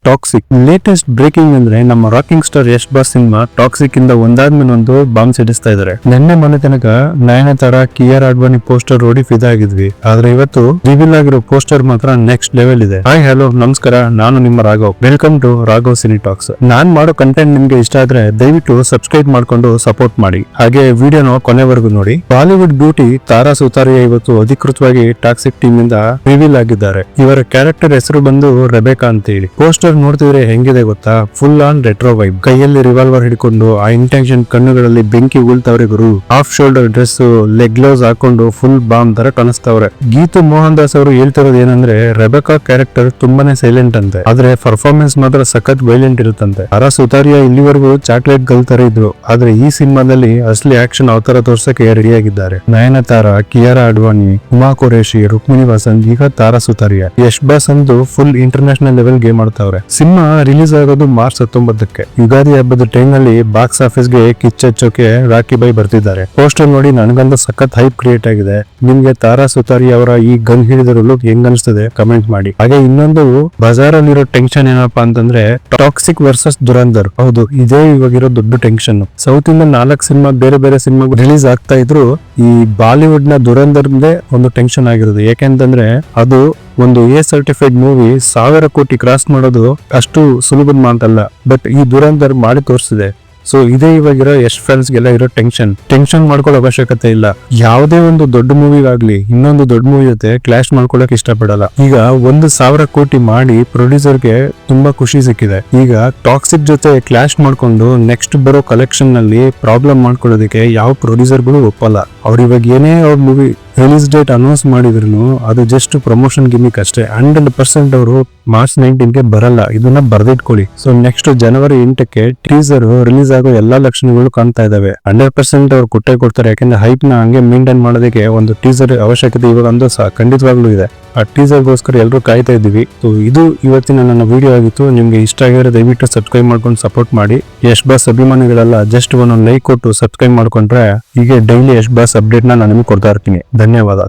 Toxic. Latest breaking ಅಂದ್ರೆ ನಮ್ಮ rocking star Yash boss cinema toxic ಇಂದ ಒಂದಾದ್ಮೇಲೆ ಒಂದು ಬಾಂಬ್ ಸಿಡಿಸ್ತಾ ಇದಾರೆ. ನಿನ್ನೆ ಮೊನ್ನೆ ತನಕ ನಯನತಾರ ಕಿಯಾರಾ ಅಡ್ವಾಣಿ ಪೋಸ್ಟರ್ ನೋಡಿ ಫಿದಾ ಆಗಿದ್ವಿ. ಆದ್ರೆ ಇವತ್ತು ರಿವೀಲ್ ಆಗಿರೋ ಪೋಸ್ಟರ್ ಮಾತ್ರ ನೆಕ್ಸ್ಟ್ ಲೆವೆಲ್ ಇದೆ. ಹಾಯ್ ಹಲೋ ನಮಸ್ಕಾರ, ನಾನು ನಿಮ್ಮ Raghav. Welcome to Raghav cine talks. ನಾನ್ ಮಾಡೋ ಕಂಟೆಂಟ್ ನಿಮ್ಗೆ ಇಷ್ಟ ಆದ್ರೆ ದಯವಿಟ್ಟು ಸಬ್ಸ್ಕ್ರೈಬ್ ಮಾಡ್ಕೊಂಡು ಸಪೋರ್ಟ್ ಮಾಡಿ. ಹಾಗೆ ವಿಡಿಯೋನ ಕೊನೆವರೆಗೂ ನೋಡಿ. ಬಾಲಿವುಡ್ ಬ್ಯೂಟಿ ತಾರಾ ಸುತಾರಿಯಾ ಇವತ್ತು ಅಧಿಕೃತವಾಗಿ ಟಾಕ್ಸಿಕ್ ಟೀಮ್ ಇಂದ ರಿವೀಲ್ ಆಗಿದ್ದಾರೆ. ಇವರ ಕ್ಯಾರೆಕ್ಟರ್ ಹೆಸರು ಬಂದು ರೆಬೆಕಾ ಅಂತ ಹೇಳಿ. ಪೋಸ್ಟರ್ ನೋಡ್ತಿದ್ರೆ ಹೆಂಗಿದೆ ಗೊತ್ತಾ? Full on retro vibe. ಕೈಯಲ್ಲಿ ರಿವಾಲ್ವರ್ ಹಿಡ್ಕೊಂಡು ಆ ಇಂಟೆನ್ಷನ್ ಕಣ್ಣುಗಳಲ್ಲಿ ಬೆಂಕಿ ಉಳ್ತವ್ರೆ ಗುರು. Half shoulder dress, leg gloves ಹಾಕೊಂಡು ಫುಲ್ ಬಾಂಬ್ ತರ ಕಾಣಿಸ್ತವ್ರೆ. ಗೀತು ಮೋಹನ್ ದಾಸ್ ಅವರು ಹೇಳ್ತಿರೋದು ಏನಂದ್ರೆ ರೆಬೆಕಾ ಕ್ಯಾರೆಕ್ಟರ್ ತುಂಬಾನೇ ಸೈಲೆಂಟ್ ಅಂತೆ, ಆದ್ರೆ ಪರ್ಫಾರ್ಮೆನ್ಸ್ ಮಾತ್ರ ಸಖತ್ ವೈಲೆಂಟ್ ಇರುತ್ತಂತೆ. ತಾರಾ ಸುತಾರಿಯಾ ಇಲ್ಲಿವರೆಗೂ ಚಾಕ್ಲೇಟ್ ಗರ್ಲ್ ತರ ಇದ್ರು, ಆದ್ರೆ ಈ ಸಿನಿಮಾದಲ್ಲಿ ಅಸಲಿ ಆಕ್ಷನ್ ಅವತಾರ ತೋರ್ಸಕ್ಕೆ ರೆಡಿ ಆಗಿದ್ದಾರೆ. ನಯನತಾರ, ಕಿಯಾರಾ ಅಡ್ವಾಣಿ, ಹುಮಾ ಕುರೇಶಿ, ರುಕ್ಮಿಣಿ ವಾಸನ್, ಈಗ ತಾರಾ ಸುತಾರಿಯಾ. ಯಶ್ ಬಾಸ್ ಅಂದು ಫುಲ್ ಇಂಟರ್ನ್ಯಾಷನಲ್ ಲೆವೆಲ್ ಗೇಮ್ ಮಾಡ್ತಾವ್ರೆ. ಸಿನಿಮಾ ರಿಲೀಸ್ ಆಗೋದು ಮಾರ್ಚ್ 19ಕ್ಕೆ. ಯುಗಾದಿ ಹಬ್ಬದ ಟೈಮ್ ನಲ್ಲಿ ಬಾಕ್ಸ್ ಆಫೀಸ್ ಗೆ ಕಿಚ್ಚಚ್ಚೋಕೆ ರಾಕಿ ಬೈ ಬರ್ತಿದ್ದಾರೆ. ಪೋಸ್ಟರ್ ನೋಡಿ ನನಗಂತೂ ಸಖತ್ ಹೈಪ್ ಕ್ರಿಯೇಟ್ ಆಗಿದೆ. ನಿಮ್ಗೆ ತಾರಾ ಸುತಾರಿಯಾ ಅವರ ಈ ಗನ್ ಹಿಡಿದಿರೋ ಲುಕ್ ಹೆಂಗ್ ಅನಿಸ್ತದೆ ಕಮೆಂಟ್ ಮಾಡಿ. ಹಾಗೆ ಇನ್ನೊಂದು ಬಜಾರ್ ಅಲ್ಲಿರೋ ಟೆನ್ಷನ್ ಏನಪ್ಪಾ ಅಂತಂದ್ರೆ ಟಾಕ್ಸಿಕ್ ವರ್ಸಸ್ ದುರಂಧರ್. ಹೌದು, ಇದೇ ಇವಾಗಿರೋ ದೊಡ್ಡ ಟೆನ್ಷನ್. ಸೌತ್ ಇಂದ 4 ಸಿನಿಮಾ ಬೇರೆ ಬೇರೆ ಸಿನಿಮಾ ರಿಲೀಸ್ ಆಗ್ತಾ ಇದ್ರು, ಈ ಬಾಲಿವುಡ್ ನ ದುರಂಧರ್ ಒಂದು ಟೆನ್ಷನ್ ಆಗಿರೋದು. ಯಾಕೆಂತಂದ್ರೆ ಅದು ಒಂದು ಎ ಸರ್ಟಿಫೈಡ್ ಮೂವಿ 1000 ಕೋಟಿ ಕ್ರಾಸ್ ಮಾಡೋದು ಅಷ್ಟು ಸುಲಭದ ಮಾತಲ್ಲ. ಬಟ್ ಈ ದುರಂಧರ್ ಮಾಡಿ ತೋರಿಸಿದೆ. ಸೊ ಇದೇ ಇವಾಗಿರೋ ಯಶ್ ಫ್ಯಾನ್ಸ್ ಗೆಲ್ಲ ಇರೋ ಟೆನ್ಷನ್ ಮಾಡ್ಕೊಳ್ಳೋ ಅವಶ್ಯಕತೆ ಇಲ್ಲ. ಯಾವುದೇ ಒಂದು ದೊಡ್ಡ ಮೂವಿಗಾಗ್ಲಿ ಇನ್ನೊಂದು ದೊಡ್ಡ ಮೂವಿ ಜೊತೆ ಕ್ಲಾಶ್ ಮಾಡ್ಕೊಳಕ್ ಇಷ್ಟಪಡಲ್ಲ. ಈಗ 1000 ಕೋಟಿ ಮಾಡಿ ಪ್ರೊಡ್ಯೂಸರ್ಗೆ ತುಂಬಾ ಖುಷಿ ಸಿಕ್ಕಿದೆ. ಈಗ ಟಾಕ್ಸಿಕ್ ಜೊತೆ ಕ್ಲಾಶ್ ಮಾಡ್ಕೊಂಡು ನೆಕ್ಸ್ಟ್ ಬರೋ ಕಲೆಕ್ಷನ್ ನಲ್ಲಿ ಪ್ರಾಬ್ಲಮ್ ಮಾಡ್ಕೊಳ್ಳೋದಕ್ಕೆ ಯಾವ ಪ್ರೊಡ್ಯೂಸರ್ಗಳು ಒಪ್ಪಲ್ಲ. ಅವ್ರ ಇವಾಗ ಏನೇ ಅವ್ರ ಮೂವಿ ರಿಲೀಸ್ ಡೇಟ್ ಅನೌನ್ಸ್ ಮಾಡಿದ್ರು ಅದು ಜಸ್ಟ್ ಪ್ರಮೋಷನ್ ಗಿಮಿಕ್ ಅಷ್ಟೇ. 100% ಅವರು ಮಾರ್ಚ್ 19ಗೆ ಬರಲ್ಲ, ಇದನ್ನ ಬರ್ದಿಟ್ಕೊಳ್ಳಿ. ಸೊ ನೆಕ್ಸ್ಟ್ ಜನವರಿ 8ಕ್ಕೆ ಟೀಸರ್ ರಿಲೀಸ್ ಆಗೋ ಎಲ್ಲಾ ಲಕ್ಷಣಗಳು ಕಾಣ್ತಾ ಇದಾವೆ. 100% ಅವ್ರು ಕೊಟ್ಟೆ ಕೊಡ್ತಾರೆ. ಯಾಕಂದ್ರೆ ಹೈಪ್ ನ ಹಂಗೆ ಮೇಂಟೈನ್ ಮಾಡೋದಕ್ಕೆ ಒಂದು ಟೀಸರ್ ಅವಶ್ಯಕತೆ ಇವಾಗ ಒಂದು ಖಂಡಿತವಾಗ್ಲೂ ಇದೆ. ಆ ಟೀಸರ್ ಗೋಸ್ಕರ ಎಲ್ಲರೂ ಕಾಯ್ತಾ ಇದ್ದೀವಿ. ಸೊ ಇದು ಇವತ್ತಿನ ನನ್ನ ವಿಡಿಯೋ ಆಗಿತ್ತು. ನಿಮ್ಗೆ ಇಷ್ಟ ಆಗಿದ್ರೆ ದಯವಿಟ್ಟು ಸಬ್ಸ್ಕ್ರೈಬ್ ಮಾಡ್ಕೊಂಡು ಸಪೋರ್ಟ್ ಮಾಡಿ. ಯಶ್ ಬಾಸ್ ಅಭಿಮಾನಿಗಳೆಲ್ಲ ಜಸ್ಟ್ ಒಂದೊಂದು ಲೈಕ್ ಕೊಟ್ಟು ಸಬ್ಸ್ಕ್ರೈಬ್ ಮಾಡ್ಕೊಂಡ್ರೆ ಹೀಗೆ ಡೈಲಿ ಯಶ್ ಬಾಸ್ ಅಪ್ಡೇಟ್ ನಾನು ನಿಮಗೆ ಕೊಡ್ತಾ ಇರ್ತೀನಿ. ಧನ್ಯವಾದ.